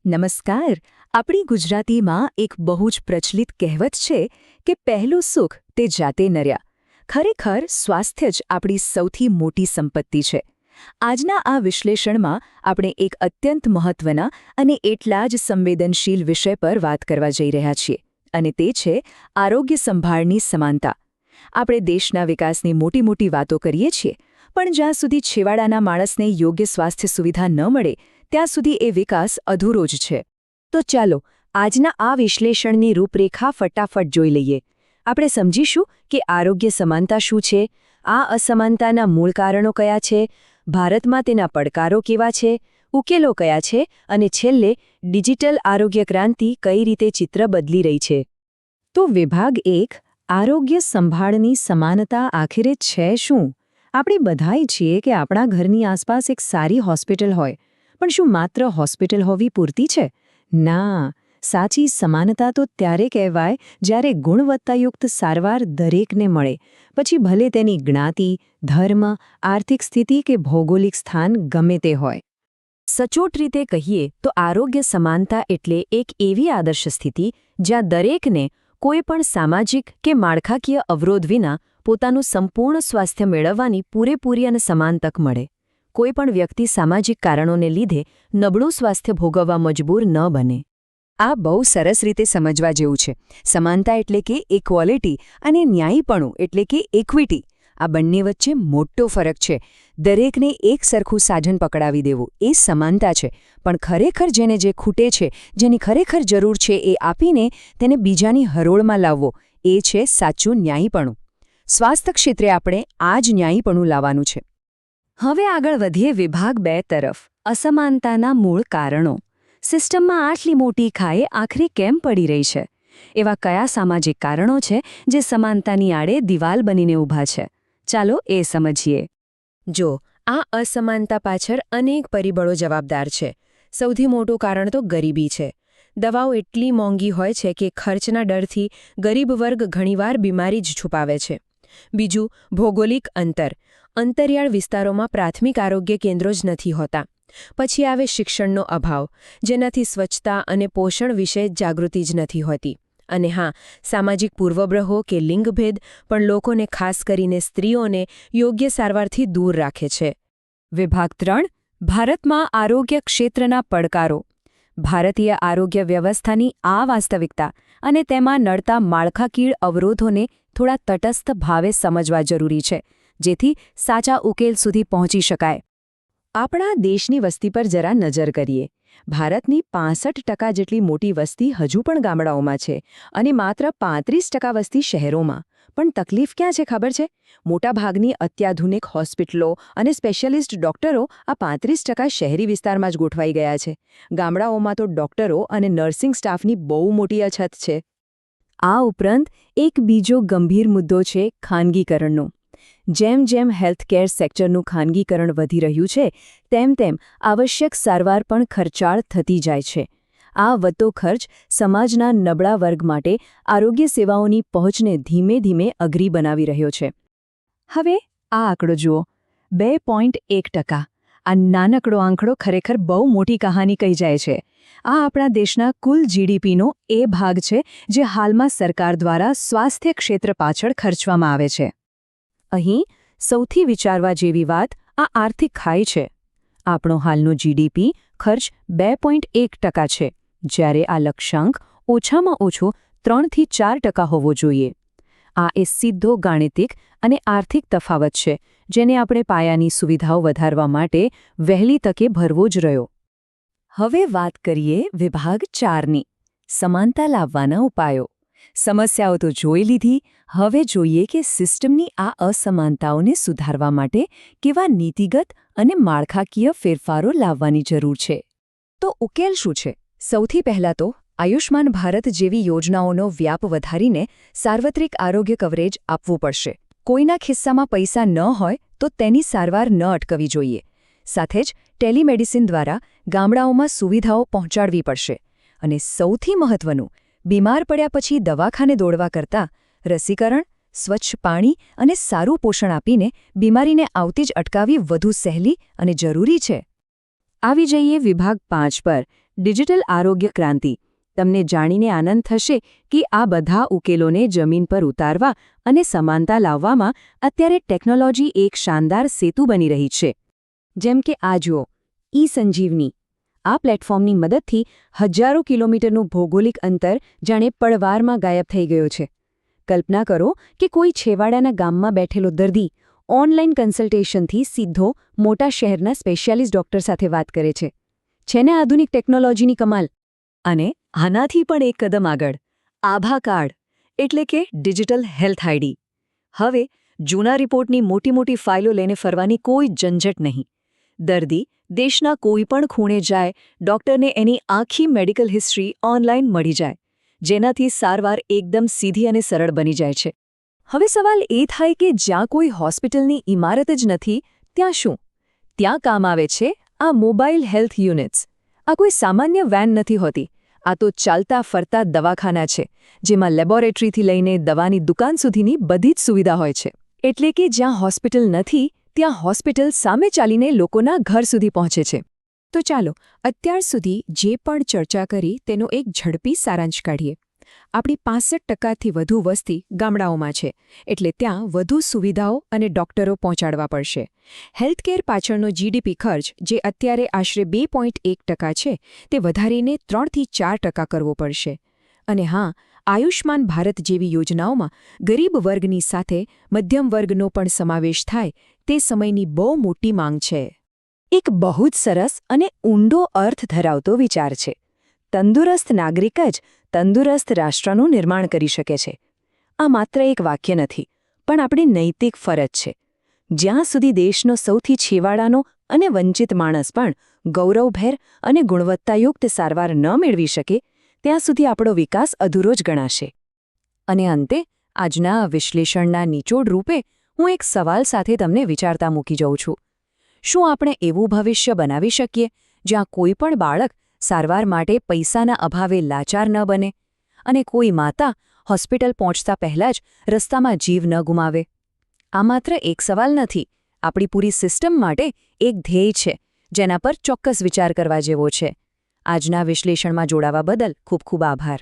નમસ્કાર. આપણી ગુજરાતીમાં એક બહુ જ પ્રચલિત કહેવત છે કે પહેલું સુખ તે જાતે નર્યા. ખરેખર સ્વાસ્થ્ય જ આપણી સૌથી મોટી સંપત્તિ છે. આજના આ વિશ્લેષણમાં આપણે એક અત્યંત મહત્વના અને એટલા જ સંવેદનશીલ વિષય પર વાત કરવા જઈ રહ્યા છીએ, અને તે છે આરોગ્ય સંભાળની સમાનતા. આપણે દેશના વિકાસની મોટી મોટી વાતો કરીએ છીએ, પણ જ્યાં સુધી છેવાડાના માણસને યોગ્ય સ્વાસ્થ્ય સુવિધા ન મળે ત્યાં સુધી એ વિકાસ અધૂરો જ છે. તો ચાલો આજના આ વિશ્લેષણની રૂપરેખા ફટાફટ જોઈ લઈએ. આપણે સમજીશું કે આરોગ્ય સમાનતા શું છે, આ અસમાનતાના મૂળ કારણો કયા છે, ભારતમાં તેના પડકારો કેવા છે, ઉકેલો કયા છે અને છેલ્લે ડિજિટલ આરોગ્ય ક્રાંતિ કઈ રીતે ચિત્ર બદલી રહી છે. તો વિભાગ 1, આરોગ્ય સંભાળની સમાનતા આખરે છે શું? આપણે બધાય છીએ કે આપણા ઘરની આસપાસ એક સારી હોસ્પિટલ હોય, પણ શું માત્ર હોસ્પિટલ હોવી પૂરતી છે? ના, સાચી સમાનતા તો ત્યારે કહેવાય જ્યારે ગુણવત્તાયુક્ત સારવાર દરેકને મળે, પછી ભલે તેની જ્ઞાતિ, ધર્મ, આર્થિક સ્થિતિ કે ભૌગોલિક સ્થાન ગમે તે હોય. સચોટ રીતે કહીએ તો આરોગ્ય સમાનતા એટલે એક એવી આદર્શ સ્થિતિ જ્યાં દરેકને કોઈ પણ સામાજિક કે માળખાકીય અવરોધ વિના પોતાનું સંપૂર્ણ સ્વાસ્થ્ય મેળવવાની પૂરેપૂરી અને સમાન તક મળે. કોઈ પણ વ્યક્તિ સામાજિક કારણોને લીધે નબળું સ્વાસ્થ્ય ભોગવવા મજબૂર ન બને. આ બહુ સરસ રીતે સમજવા જેવું છે. સમાનતા એટલે કે ઇક્વોલિટી અને ન્યાયીપણું એટલે કે ઇક્વિટી. આ બંને વચ્ચે મોટો ફરક છે. દરેકને એક સરખું સાધન પકડાવી દેવું એ સમાનતા છે, પણ ખરેખર જેને જે ખૂટે છે, જેની ખરેખર જરૂર છે એ આપીને તેને બીજાની હરોળમાં લાવવો, એ છે સાચું ન્યાયીપણું. સ્વાસ્થ્ય ક્ષેત્રે આપણે આ જ ન્યાયીપણું લાવવાનું છે. હવે આગળ વધીએ વિભાગ 2 તરફ, અસમાનતાના મૂળ કારણો. સિસ્ટમમાં આટલી મોટી ખાઈ આખરે કેમ પડી રહી છે? એવા કયા સામાજિક કારણો છે જે સમાનતાની આડે દિવાલ બનીને ઊભા છે? ચાલો એ સમજીએ. જો આ અસમાનતા પાછળ અનેક પરિબળો જવાબદાર છે. સૌથી મોટું કારણ તો ગરીબી છે. દવાઓ એટલી મોંઘી હોય છે કે ખર્ચના ડરથી ગરીબ વર્ગ ઘણીવાર બીમારી જ છુપાવે છે. બીજું, ભૌગોલિક અંતર. અંતરિયાળ વિસ્તારોમાં પ્રાથમિક આરોગ્ય કેન્દ્રો જ નથી હોતા. પછી આવે શિક્ષણનો અભાવ, જેનાથી સ્વચ્છતા અને પોષણ વિશે જાગૃતિ જ નથી હોતી. અને હા, સામાજિક પૂર્વગ્રહો કે લિંગભેદ પણ લોકોને, ખાસ કરીને સ્ત્રીઓને, યોગ્ય સારવારથી દૂર રાખે છે. વિભાગ 3, ભારતમાં આરોગ્ય ક્ષેત્રના પડકારો. ભારતીય આરોગ્ય વ્યવસ્થાની આ વાસ્તવિકતા અને તેમાં નડતા માળખાકીય અવરોધોને થોડા તટસ્થ ભાવે સમજવા જરૂરી છે, જેથી સાચા ઉકેલ સુધી પહોંચી શકાય. આપણા દેશની વસ્તી પર જરા નજર કરીએ. ભારતની 65% જેટલી મોટી વસ્તી હજુ પણ ગામડાઓમાં છે અને માત્ર 35% વસ્તી શહેરોમાં. પણ તકલીફ ક્યાં છે ખબર છે? મોટાભાગની અત્યાધુનિક હોસ્પિટલો અને સ્પેશિયાલિસ્ટ ડોક્ટરો આ 35% શહેરી વિસ્તારમાં જ ગોઠવાઈ ગયા છે. ગામડાઓમાં તો ડોક્ટરો અને નર્સિંગ સ્ટાફની બહુ મોટી અછત છે. આ ઉપરાંત એક બીજો ગંભીર મુદ્દો છે ખાનગીકરણનો. જેમ જેમ હેલ્થકેર સેક્ટરનું ખાનગીકરણ વધી રહ્યું છે, તેમ તેમ આવશ્યક સારવાર પણ ખર્ચાળ થતી જાય છે. આ વધતો ખર્ચ સમાજના નબળા વર્ગ માટે આરોગ્ય સેવાઓની પહોંચને ધીમે ધીમે અઘરી બનાવી રહ્યો છે. હવે આ આંકડો જુઓ, 2.1%. આ નાનકડો આંકડો ખરેખર બહુ મોટી કહાની કહી જાય છે. આ આપણા દેશના કુલ જીડીપીનો એ ભાગ છે જે હાલમાં સરકાર દ્વારા સ્વાસ્થ્ય ક્ષેત્ર પાછળ ખર્ચવામાં આવે છે. અહીં સૌથી વિચારવા જેવી વાત આ આર્થિક ખાઈ છે. આપણો હાલનો જીડીપી ખર્ચ 2.1% છે, જ્યારે આ લક્ષ્યાંક ઓછામાં ઓછો 3 થી 4% હોવો જોઈએ. આ એ સીધો ગાણિતિક અને આર્થિક તફાવત છે, જેને આપણે પાયાની સુવિધાઓ વધારવા માટે વહેલી તકે ભરવો જ રહ્યો. હવે વાત કરીએ વિભાગ 4ની, સમાનતા લાવવાના ઉપાયો. સમસ્યાઓ તો જોઈ લીધી, હવે જોઈએ કે સિસ્ટમની આ અસમાનતાઓને સુધારવા માટે કેવા નીતિગત અને માળખાકીય ફેરફારો લાવવાની જરૂર છે. તો ઉકેલ શું છે? સૌથી પહેલાં તો આયુષ્માન ભારત જેવી યોજનાઓનો વ્યાપ વધારીને સાર્વત્રિક આરોગ્ય કવરેજ આપવું પડશે. કોઈના ખિસ્સામાં પૈસા ન હોય તો તેની સારવાર ન અટકવી જોઈએ. સાથે જ ટેલિમેડિસિન દ્વારા ગામડાઓમાં સુવિધાઓ પહોંચાડવી પડશે. અને સૌથી મહત્વનું, બીમાર પડ્યા પછી દવાખાને દોડવા કરતાં રસીકરણ, સ્વચ્છ પાણી અને સારું પોષણ આપીને બીમારીને આવતી જ અટકાવવી વધુ સહેલી અને જરૂરી છે. આવી જઈએ વિભાગ 5 પર, ડિજિટલ આરોગ્ય ક્રાંતિ. તમને જાણીને આનંદ થશે કે આ બધા ઉકેલોને જમીન પર ઉતારવા અને સમાનતા લાવવામાં અત્યારે ટેકનોલોજી એક શાનદાર સેતુ બની રહી છે. જેમ કે આ જુઓ, ઈ-સંજીવની. આ પ્લેટફોર્મની મદદથી હજારો કિલોમીટરનું ભૌગોલિક અંતર જાણે પળવારમાં ગાયબ થઈ ગયો છે. કલ્પના કરો કે કોઈ છેવાડાના ગામમાં બેઠેલો દર્દી ઓનલાઈન કન્સલ્ટેશનથી સીધો મોટા શહેરના સ્પેશિયાલિસ્ટ ડોક્ટર સાથે વાત કરે છે. છે ને આધુનિક ટેકનોલોજીની કમાલ? અને આનાથી પણ એક કદમ આગળ, આભા કાર્ડ એટલે કે ડિજિટલ હેલ્થ આઈડી. હવે જૂના રિપોર્ટની મોટી મોટી ફાઇલો લઈને ફરવાની કોઈ ઝંઝટ નહીં. દર્દી દેશના કોઈ પણ ખૂણે જાય, ડોક્ટરને એની આખી મેડિકલ હિસ્ટ્રી ઓનલાઈન મળી જાય, જેનાથી સારવાર એકદમ સીધી અને સરળ બની જાય છે. હવે સવાલ એ થાય કે જ્યાં કોઈ હોસ્પિટલની ઇમારત જ નથી, ત્યાં શું? ત્યાં કામ આવે છે આ મોબાઈલ હેલ્થ યુનિટ્સ. આ કોઈ સામાન્ય વેન નથી હોતી. આ તો ચાલતા ફરતા દવાખાના છે, જેમાં લેબોરેટરીથી લઈને દવાની દુકાન સુધીની બધી જ સુવિધા હોય છે. એટલે કે જ્યાં હોસ્પિટલ નથી, ત્યાં હોસ્પિટલ સામે ચાલીને લોકોના ઘર સુધી પહોંચે છે. તો ચાલો અત્યાર સુધી જે પણ ચર્ચા કરી તેનો એક ઝડપી સારાંશ કાઢીએ. આપણી 65% વધુ વસ્તી ગામડાઓમાં છે, એટલે ત્યાં વધુ સુવિધાઓ અને ડોક્ટરો પહોંચાડવા પડશે. હેલ્થકેર પાછળનો જીડીપી ખર્ચ, જે અત્યારે આશરે 2.1% છે, તે વધારીને 3થી 4% કરવો પડશે. અને હા, આયુષ્માન ભારત જેવી યોજનાઓમાં ગરીબ વર્ગની સાથે મધ્યમ વર્ગનો પણ સમાવેશ થાય તે સમયની બહુ મોટી માંગ છે. એક બહુ જ સરસ અને ઊંડો અર્થ ધરાવતો વિચાર છે. તંદુરસ્ત નાગરિક જ તંદુરસ્ત રાષ્ટ્રનું નિર્માણ કરી શકે છે. આ માત્ર એક વાક્ય નથી, પણ આપણી નૈતિક ફરજ છે. જ્યાં સુધી દેશનો સૌથી છેવાડાનો અને વંચિત માણસ પણ ગૌરવભેર અને ગુણવત્તાયુક્ત સારવાર ન મેળવી શકે, ત્યાં સુધી આપણો વિકાસ અધૂરો જ ગણાશે. અને અંતે આજના વિશ્લેષણના નિચોડ રૂપે હું એક સવાલ સાથે તમને વિચારતા મૂકી જઉં છું. શું આપણે એવું ભવિષ્ય બનાવી શકીએ જ્યાં કોઈ પણ બાળક સારવાર માટે પૈસાના અભાવે લાચાર ન બને અને કોઈ માતા હોસ્પિટલ પહોંચતા પહેલાં જ રસ્તામાં જીવ ન ગુમાવે? આ માત્ર એક સવાલ નથી, આપણી પૂરી સિસ્ટમ માટે એક ધ્યેય છે, જેના પર ચોક્કસ વિચાર કરવા જેવો છે. આજના વિશ્લેષણમાં જોડાવા બદલ ખૂબ ખૂબ આભાર.